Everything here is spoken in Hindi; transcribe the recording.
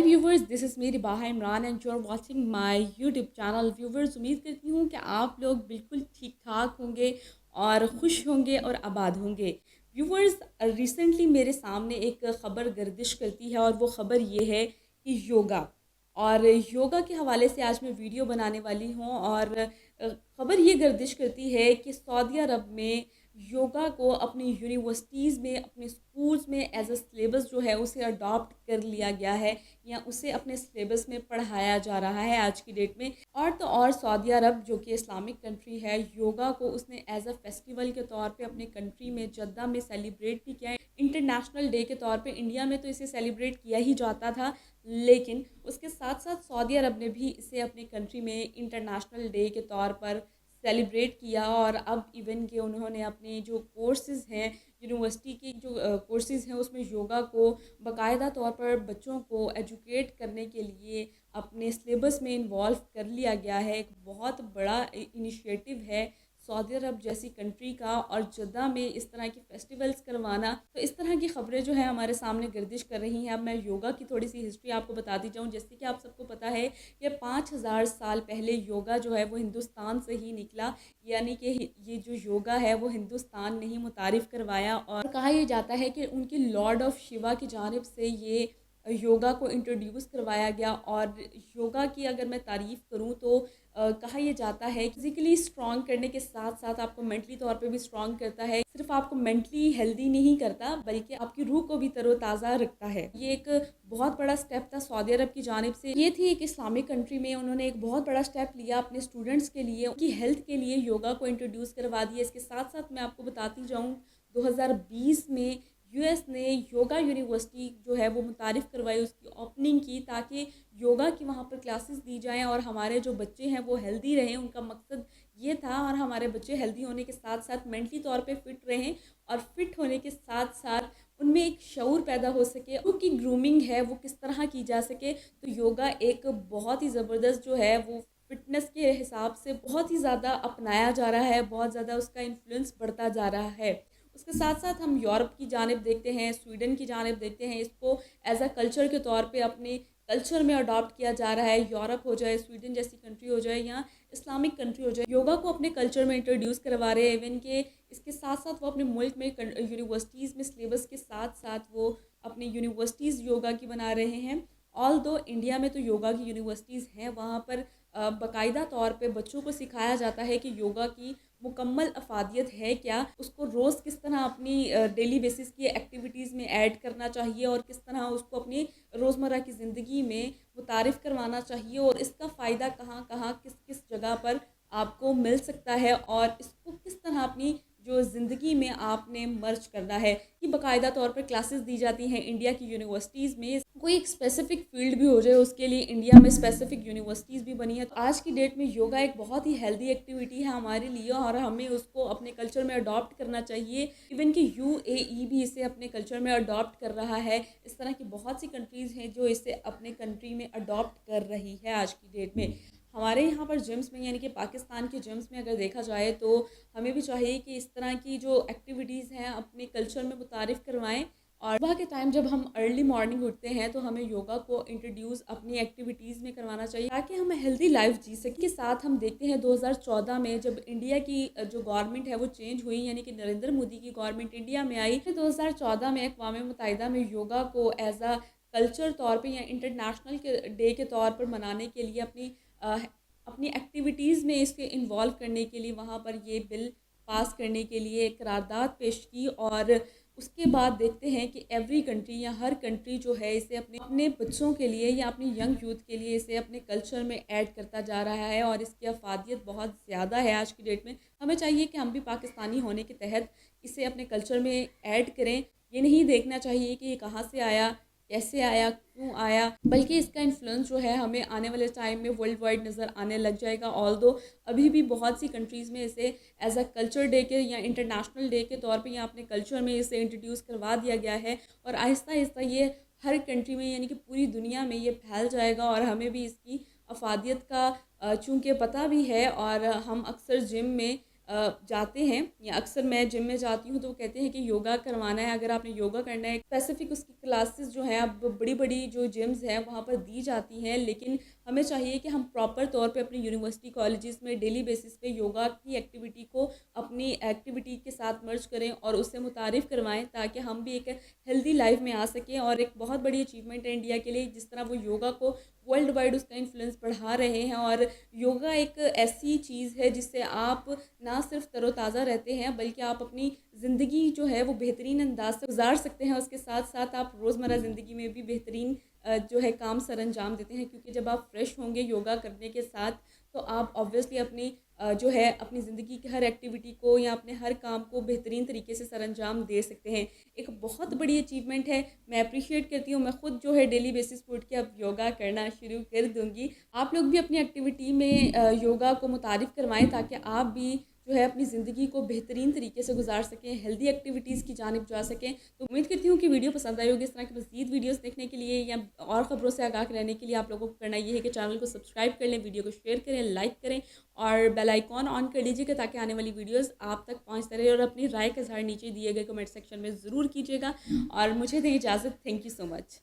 हाय व्यूवर्स, दिस इज़ मेरी Baha Imran and you are watching my YouTube channel. Viewers, उम्मीद करती हूँ कि आप लोग बिल्कुल ठीक ठाक होंगे और खुश होंगे और आबाद होंगे। व्यूवर्स, रिसेंटली मेरे सामने एक ख़बर गर्दिश करती है और वो ख़बर ये है कि योगा के हवाले से आज मैं वीडियो बनाने वाली हूँ। और ख़बर ये गर्दिश करती है कि सऊदी अरब में योगा को अपनी यूनिवर्सिटीज़ में, अपने स्कूल्स में एज अ सिलेबस जो है उसे अडॉप्ट कर लिया गया है या उसे अपने सिलेबस में पढ़ाया जा रहा है आज की डेट में। और तो और सऊदी अरब जो कि इस्लामिक कंट्री है, योगा को उसने एज अ फेस्टिवल के तौर पे अपने कंट्री में जद्दा में सेलिब्रेट भी किया है। इंटरनेशनल डे के तौर पे इंडिया में तो इसे सेलिब्रेट किया ही जाता था, लेकिन उसके साथ साथ सऊदी अरब ने भी इसे अपने कंट्री में इंटरनेशनल डे के तौर पर सेलिब्रेट किया। और अब इवन के उन्होंने अपने जो कोर्सेज़ हैं, यूनिवर्सिटी के जो कोर्सेज़ हैं, उसमें योगा को बाकायदा तौर पर बच्चों को एजुकेट करने के लिए अपने सिलेबस में इन्वॉल्व कर लिया गया है। एक बहुत बड़ा इनिशिएटिव है सऊदी अरब जैसी कंट्री का, और जद्दा में इस तरह के फेस्टिवल्स करवाना। तो इस तरह की ख़बरें जो है हमारे सामने गर्दिश कर रही हैं। अब मैं योगा की थोड़ी सी हिस्ट्री आपको बताती जाऊँ। जैसे कि आप सबको पता है कि 5000 साल पहले योगा जो है वो हिंदुस्तान से ही निकला, यानी कि ये जो योगा है वो हिंदुस्तान ने ही मुतारिफ़ करवाया। और कहा यह जाता है कि उनके लॉर्ड ऑफ शिवा की जानिब से ये योगा को इंट्रोड्यूस करवाया गया। और योगा की अगर मैं तारीफ़ करूँ तो कहा यह जाता है फिज़िकली स्ट्रॉन्ग करने के साथ साथ आपको मेंटली तौर पे भी स्ट्रॉन्ग करता है। सिर्फ आपको मेंटली हेल्दी नहीं करता बल्कि आपकी रूह को भी तरोताज़ा रखता है। ये एक बहुत बड़ा स्टेप था सऊदी अरब की जानिब से। ये थी एक इस्लामिक कंट्री में उन्होंने एक बहुत बड़ा स्टेप लिया अपने स्टूडेंट्स के लिए, उनकी हेल्थ के लिए योगा को इंट्रोड्यूस करवा दिया। इसके साथ साथ मैं आपको बताती जाऊँ, 2020 में यूएस ने योगा यूनिवर्सिटी जो है वो मुतारिफ़ करवाई, उसकी ओपनिंग की, ताकि योगा की वहाँ पर क्लासेस दी जाएं और हमारे जो बच्चे हैं वो हेल्दी रहें। उनका मकसद ये था, और हमारे बच्चे हेल्दी होने के साथ साथ मेंटली तौर पे फिट रहें, और फिट होने के साथ साथ उनमें एक शऊर पैदा हो सके, उनकी ग्रूमिंग है वो किस तरह की जा सके। तो योगा एक बहुत ही ज़बरदस्त जो है वो फिटनेस के हिसाब से बहुत ही ज़्यादा अपनाया जा रहा है, बहुत ज़्यादा उसका इन्फ्लुएंस बढ़ता जा रहा है। उसके साथ साथ हम यूरोप की जानिब देखते हैं, स्वीडन की जानिब देखते हैं। इसको एज अ कल्चर के तौर पे अपने कल्चर में अडॉप्ट किया जा रहा है। यूरोप हो जाए, स्वीडन जैसी कंट्री हो जाए या इस्लामिक कंट्री हो जाए, योगा को अपने कल्चर में इंट्रोड्यूस करवा रहे हैं। इवन के इसके साथ साथ वो अपने मुल्क में यूनिवर्सिटीज़ में सिलेबस के साथ साथ वो अपनी यूनिवर्सिटीज़ योगा की बना रहे हैं। ऑल दो इंडिया में तो योगा की यूनिवर्सिटीज़ हैं, वहाँ पर बाकायदा तौर पे बच्चों को सिखाया जाता है कि योगा की मुकम्मल अफादियत है क्या, उसको रोज़ किस तरह अपनी डेली बेसिस की एक्टिविटीज़ में ऐड करना चाहिए, और किस तरह उसको अपनी रोज़मर्रा की ज़िंदगी में मुतारिफ़ करवाना चाहिए, और इसका फ़ायदा कहाँ कहाँ किस किस जगह पर आपको मिल सकता है, और इसको किस तरह अपनी जो ज़िंदगी में आपने मर्ज करना है। ये बाकायदा तौर पर क्लासेस दी जाती हैं इंडिया की यूनिवर्सिटीज़ में। कोई एक स्पेसिफ़िक फ़ील्ड भी हो जाए उसके लिए इंडिया में स्पेसिफ़िक यूनिवर्सिटीज़ भी बनी है। तो आज की डेट में योगा एक बहुत ही हेल्दी एक्टिविटी है हमारे लिए, और हमें उसको अपने कल्चर में अडॉप्ट करना चाहिए। इवन कि यूएई भी इसे अपने कल्चर में अडॉप्ट कर रहा है। इस तरह की बहुत सी कंट्रीज़ हैं जो इसे अपने कंट्री में अडॉप्ट कर रही है आज की डेट में। हमारे यहाँ पर जिम्स में, यानी कि पाकिस्तान के जिम्स में अगर देखा जाए, तो हमें भी चाहिए कि इस तरह की जो एक्टिविटीज़ हैं अपने कल्चर में मुतारिफ़ करवाएं। और सुबह के टाइम जब हम अर्ली मॉर्निंग उठते हैं तो हमें योगा को इंट्रोड्यूस अपनी एक्टिविटीज़ में करवाना चाहिए, ताकि हम हेल्दी लाइफ जी सकें। के साथ हम देखते हैं 2014 में जब इंडिया की जो गवर्नमेंट है वो चेंज हुई, यानी कि नरेंद्र मोदी की गवर्नमेंट इंडिया में आई, तो 2014 में अक़वाम मुत्तहिदा में योगा को एज अ कल्चर तौर पर या इंटरनेशनल के डे के तौर पर मनाने के लिए अपनी एक्टिविटीज़ में इसके इन्वॉल्व करने के लिए वहाँ पर ये बिल पास करने के लिए एक करारदाद पेश की। और उसके बाद देखते हैं कि एवरी कंट्री या हर कंट्री जो है इसे अपने अपने बच्चों के लिए या अपनी यंग यूथ के लिए इसे अपने कल्चर में ऐड करता जा रहा है, और इसकी अफादियत बहुत ज़्यादा है आज की डेट में। हमें चाहिए कि हम भी पाकिस्तानी होने के तहत इसे अपने कल्चर में ऐड करें। ये नहीं देखना चाहिए कि ये कहाँ से आया, कैसे आया, क्यों आया, बल्कि इसका इन्फ्लुएंस जो है हमें आने वाले टाइम में वर्ल्ड वाइड नज़र आने लग जाएगा। ऑल दो अभी भी बहुत सी कंट्रीज़ में इसे एज अ कल्चर डे के या इंटरनेशनल डे के तौर पे या अपने कल्चर में इसे इंट्रोड्यूस करवा दिया गया है, और आहिस्ता आहिस्ता ये हर कंट्री में, यानी कि पूरी दुनिया में ये फैल जाएगा। और हमें भी इसकी अफादियत का चूँकि पता भी है, और हम अक्सर जिम में जाते हैं, या अक्सर मैं जिम में जाती हूँ तो वो कहते हैं कि योगा करवाना है, अगर आपने योगा करना है स्पेसिफिक उसकी क्लासेस जो हैं अब बड़ी बड़ी जो जिम्स हैं वहाँ पर दी जाती हैं। लेकिन हमें चाहिए कि हम प्रॉपर तौर पे अपनी यूनिवर्सिटी कॉलेजेस में डेली बेसिस पे योगा की एक्टिविटी को अपनी एक्टिविटी के साथ मर्ज करें और उससे मुतारिफ़ करवाएं, ताकि हम भी एक हेल्दी लाइफ में आ सकें। और एक बहुत बड़ी अचीवमेंट है इंडिया के लिए, जिस तरह वो योगा को वर्ल्ड वाइड उसका इन्फ्लुएंस बढ़ा रहे हैं। और योगा एक ऐसी चीज़ है जिससे आप ना सिर्फ तरोताज़ा रहते हैं, बल्कि आप अपनी ज़िंदगी जो है वो बेहतरीन अंदाज से गुजार सकते हैं। उसके साथ साथ आप रोज़मर्रा ज़िंदगी में भी बेहतरीन जो है काम सर अंजाम देते हैं, क्योंकि जब आप फ्रेश होंगे योगा करने के साथ तो आप ऑब्वियसली अपनी जो है अपनी ज़िंदगी की हर एक्टिविटी को या अपने हर काम को बेहतरीन तरीके से सर अंजाम दे सकते हैं। एक बहुत बड़ी अचीवमेंट है, मैं अप्रिशिएट करती हूँ। मैं खुद जो है डेली बेसिस पे उठ के अब योगा करना शुरू कर दूँगी। आप लोग भी अपनी एक्टिविटी में योगा को मुतारिफ़ करवाएँ, ताकि आप भी जो है अपनी ज़िंदगी को बेहतरीन तरीके से गुजार सकें, हेल्दी एक्टिविटीज़ की जानिब जा सकें। तो उम्मीद करती हूँ कि वीडियो पसंद आई होगी। इस तरह की मज़ीद वीडियोज़ देखने के लिए या और ख़बरों से आगाह रहने के लिए आप लोगों को करना ये है कि चैनल को सब्सक्राइब कर लें, वीडियो को शेयर करें, लाइक करें और बेल आइकॉन ऑन कर लीजिएगा, ताकि आने वाली वीडियोज़ आप तक पहुँचते रहे। और अपनी राय का इज़हार नीचे दिए गए कमेंट सेक्शन में ज़रूर कीजिएगा। और मुझे दें इजाज़त। Thank you so much.